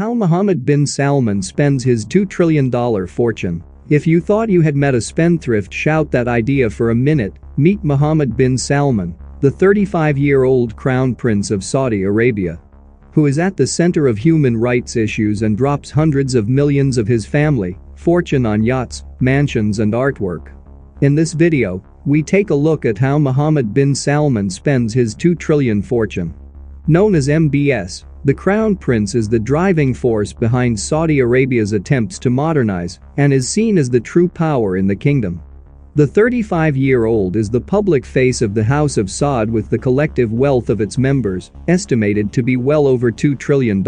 How Mohammed bin Salman spends his $2 trillion fortune. If you thought you had met a spendthrift, shout that idea for a minute. Meet Mohammed bin Salman, the 35-year-old crown prince of Saudi Arabia, who is at the center of human rights issues and drops hundreds of millions of his family fortune on yachts, mansions and artwork. In this video, we take a look at how Mohammed bin Salman spends his $2 trillion fortune. Known as MBS, the Crown Prince is the driving force behind Saudi Arabia's attempts to modernize and is seen as the true power in the kingdom. The 35-year-old is the public face of the House of Saud, with the collective wealth of its members estimated to be well over $2 trillion.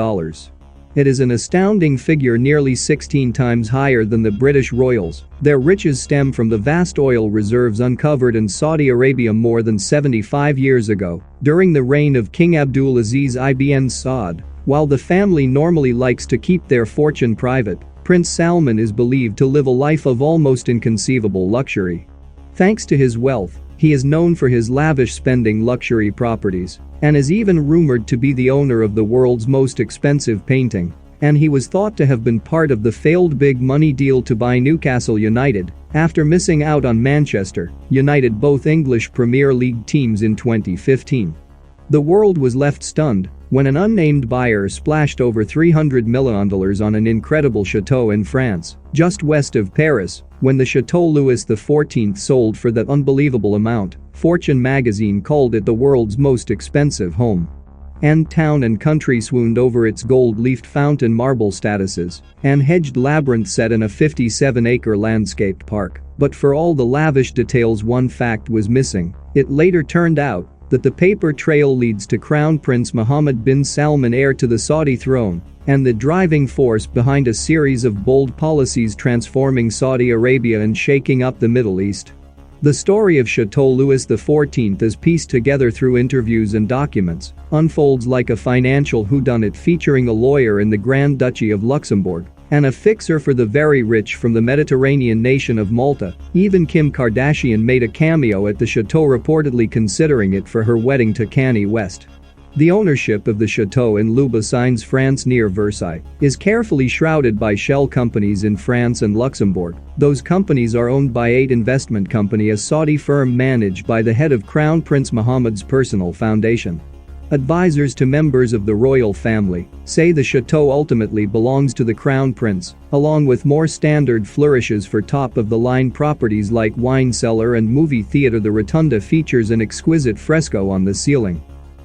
It is an astounding figure, nearly 16 times higher than the British royals. Their riches stem from the vast oil reserves uncovered in Saudi Arabia more than 75 years ago, during the reign of King Abdul-Aziz ibn Saud. While the family normally likes to keep their fortune private, Prince Salman is believed to live a life of almost inconceivable luxury. Thanks to his wealth, he is known for his lavish spending, luxury properties, and is even rumored to be the owner of the world's most expensive painting. And he was thought to have been part of the failed big money deal to buy Newcastle United after missing out on Manchester United, both English Premier League teams, in 2015. The world was left stunned when an unnamed buyer splashed over $300 million on an incredible chateau in France, just west of Paris. When the Chateau Louis XIV sold for that unbelievable amount, Fortune magazine called it the world's most expensive home. And town and country swooned over its gold-leafed fountain marble statuses and hedged labyrinth set in a 57-acre landscaped park. But for all the lavish details, one fact was missing. It later turned out that the paper trail leads to Crown Prince Mohammed bin Salman, heir to the Saudi throne, and the driving force behind a series of bold policies transforming Saudi Arabia and shaking up the Middle East. The story of Chateau Louis XIV, as pieced together through interviews and documents, unfolds like a financial whodunit, featuring a lawyer in the Grand Duchy of Luxembourg and a fixer for the very rich from the Mediterranean nation of Malta. Even Kim Kardashian made a cameo at the chateau, reportedly considering it for her wedding to Kanye West. The ownership of the chateau in Loubessines, France, near Versailles, is carefully shrouded by shell companies in France and Luxembourg. Those companies are owned by 8 Investment Company, a Saudi firm managed by the head of Crown Prince Mohammed's personal foundation. Advisors to members of the royal family say the chateau ultimately belongs to the Crown Prince, along with more standard flourishes for top-of-the-line properties like wine cellar and movie theater. The rotunda features an exquisite fresco on the ceiling,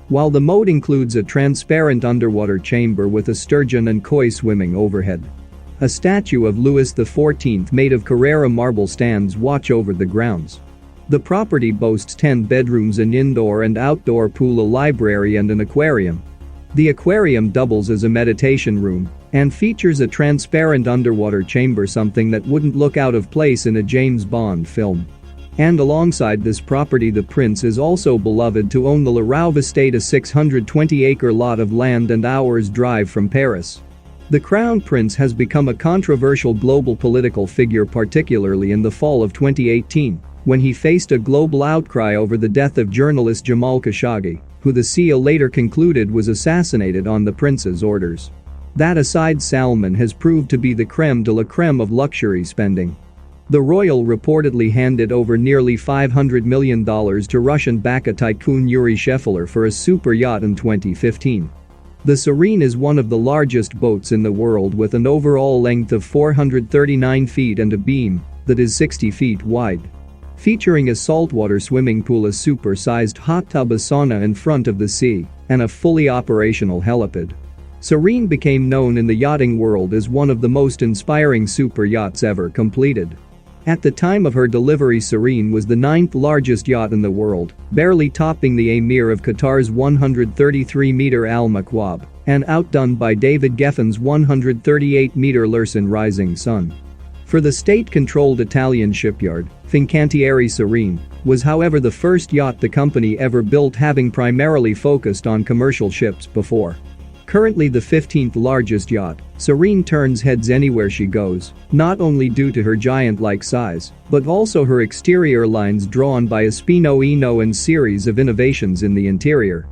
while the moat includes a transparent underwater chamber with a sturgeon and koi swimming overhead. A statue of Louis XIV made of Carrara marble stands watch over the grounds. The property boasts 10 bedrooms, an indoor and outdoor pool, a library and an aquarium. The aquarium doubles as a meditation room and features a transparent underwater chamber, something that wouldn't look out of place in a James Bond film. And alongside this property, the prince is also beloved to own the Le Rouve estate, a 620-acre lot of land and hours drive from Paris. The Crown Prince has become a controversial global political figure, particularly in the fall of 2018, when he faced a global outcry over the death of journalist Jamal Khashoggi, who the CIA later concluded was assassinated on the prince's orders. That aside, Salman has proved to be the creme de la creme of luxury spending. The royal reportedly handed over nearly $500 million to Russian-backed tycoon Yuri Sheffiler for a super yacht in 2015. The Serene is one of the largest boats in the world, with an overall length of 439 feet and a beam that is 60 feet wide. Featuring a saltwater swimming pool, a super-sized hot tub, a sauna in front of the sea, and a fully operational helipad. Serene became known in the yachting world as one of the most inspiring super yachts ever completed. At the time of her delivery, Serene was the 9th largest yacht in the world, barely topping the Emir of Qatar's 133-meter Al Makwab, and outdone by David Geffen's 138-meter Lursen Rising Sun. For the state-controlled Italian shipyard, Fincantieri Serene was, however, the first yacht the company ever built, having primarily focused on commercial ships before. Currently the 15th largest yacht, Serene turns heads anywhere she goes, not only due to her giant-like size, but also her exterior lines drawn by a Spino Eno and series of innovations in the interior.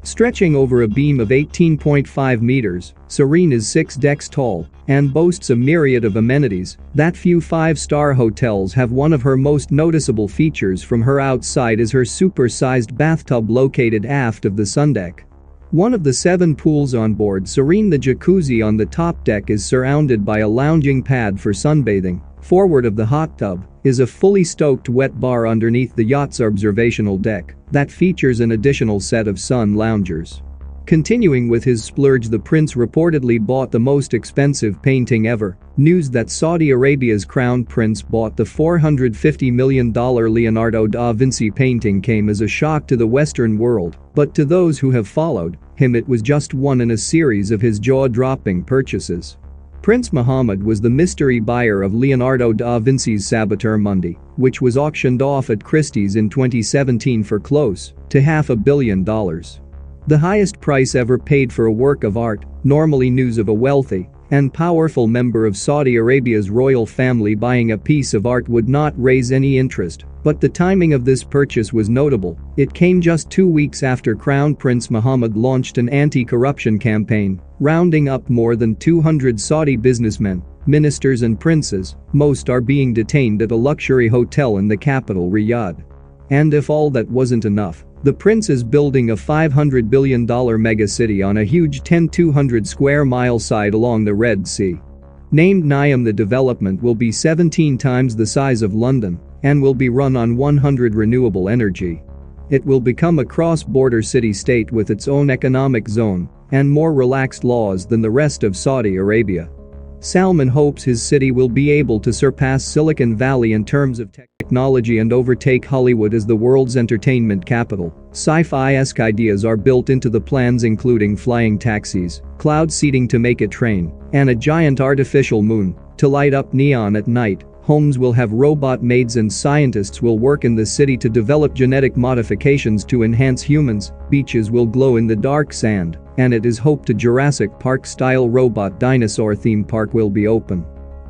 Stretching over a beam of 18.5 meters, Serene is 6 decks tall and boasts a myriad of amenities that few five-star hotels have. One of her most noticeable features from her outside is her super-sized bathtub located aft of the sundeck. One of the 7 pools on board Serene, the jacuzzi on the top deck, is surrounded by a lounging pad for sunbathing. Forward of the hot tub is a fully stoked wet bar underneath the yacht's observational deck that features an additional set of sun loungers. Continuing with his splurge, the prince reportedly bought the most expensive painting ever. News that Saudi Arabia's crown prince bought the $450 million Leonardo da Vinci painting came as a shock to the Western world, but to those who have followed him it was just one in a series of his jaw-dropping purchases. Prince Mohammed was the mystery buyer of Leonardo da Vinci's Sabater Mundi, which was auctioned off at Christie's in 2017 for close to $500 million. The highest price ever paid for a work of art. Normally news of a wealthy and powerful member of Saudi Arabia's royal family buying a piece of art would not raise any interest, but the timing of this purchase was notable. It came just 2 weeks after Crown Prince Mohammed launched an anti-corruption campaign, rounding up more than 200 Saudi businessmen, ministers and princes. Most are being detained at a luxury hotel in the capital, Riyadh. And if all that wasn't enough, the prince is building a $500 billion megacity on a huge 10,200 square mile site along the Red Sea. Named Niam, the development will be 17 times the size of London and will be run on 100% renewable energy. It will become a cross-border city-state with its own economic zone and more relaxed laws than the rest of Saudi Arabia. Salman hopes his city will be able to surpass Silicon Valley in terms of technology and overtake Hollywood as the world's entertainment capital. Sci-fi-esque ideas are built into the plans, including flying taxis, cloud seeding to make it rain, and a giant artificial moon to light up neon at night. Homes will have robot maids and scientists will work in the city to develop genetic modifications to enhance humans. Beaches will glow in the dark sand, and it is hoped a Jurassic Park-style robot dinosaur theme park will be open.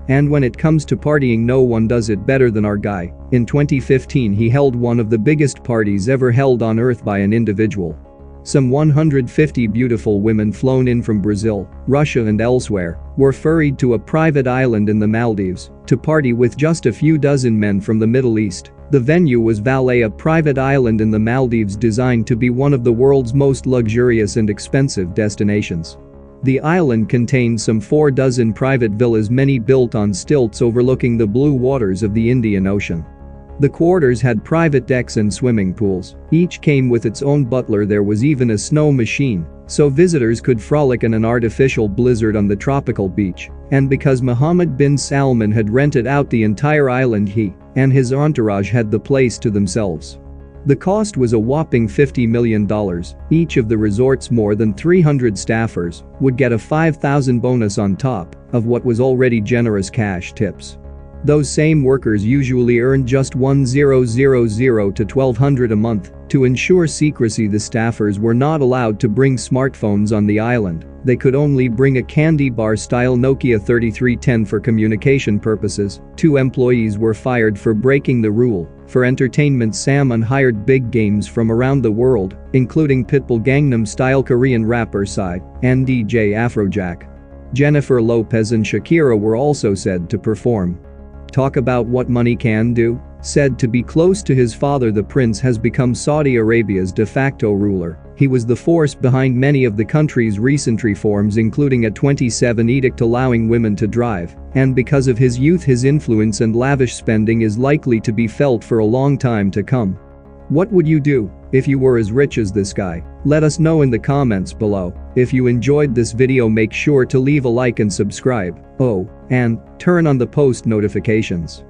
And when it comes to partying, no one does it better than our guy. In 2015 he held one of the biggest parties ever held on Earth by an individual. Some 150 beautiful women flown in from Brazil, Russia and elsewhere were ferried to a private island in the Maldives to party with just a few dozen men from the Middle East. The venue was Valet, a private island in the Maldives designed to be one of the world's most luxurious and expensive destinations. The island contains some 4 dozen private villas, many built on stilts overlooking the blue waters of the Indian Ocean. The quarters had private decks and swimming pools. Each came with its own butler. There was even a snow machine, so visitors could frolic in an artificial blizzard on the tropical beach. And because Mohammed bin Salman had rented out the entire island, he and his entourage had the place to themselves. The cost was a whopping $50 million. Each of the resort's more than 300 staffers would get a $5,000 bonus on top of what was already generous cash tips. Those same workers usually earned just $1,000 to $1,200 a month. To ensure secrecy, the staffers were not allowed to bring smartphones on the island. They could only bring a candy bar-style Nokia 3310 for communication purposes. 2 employees were fired for breaking the rule. For entertainment, Salman hired big games from around the world, including Pitbull, Gangnam Style, Korean rapper Psy, and DJ Afrojack. Jennifer Lopez and Shakira were also said to perform. Talk about what money can do. Said to be close to his father, the prince has become Saudi Arabia's de facto ruler. He was the force behind many of the country's recent reforms, including a 27 edict allowing women to drive. And because of his youth, his influence and lavish spending is likely to be felt for a long time to come. What would you do if you were as rich as this guy? Let us know in the comments below. If you enjoyed this video, make sure to leave a like and subscribe. Oh, and turn on the post notifications.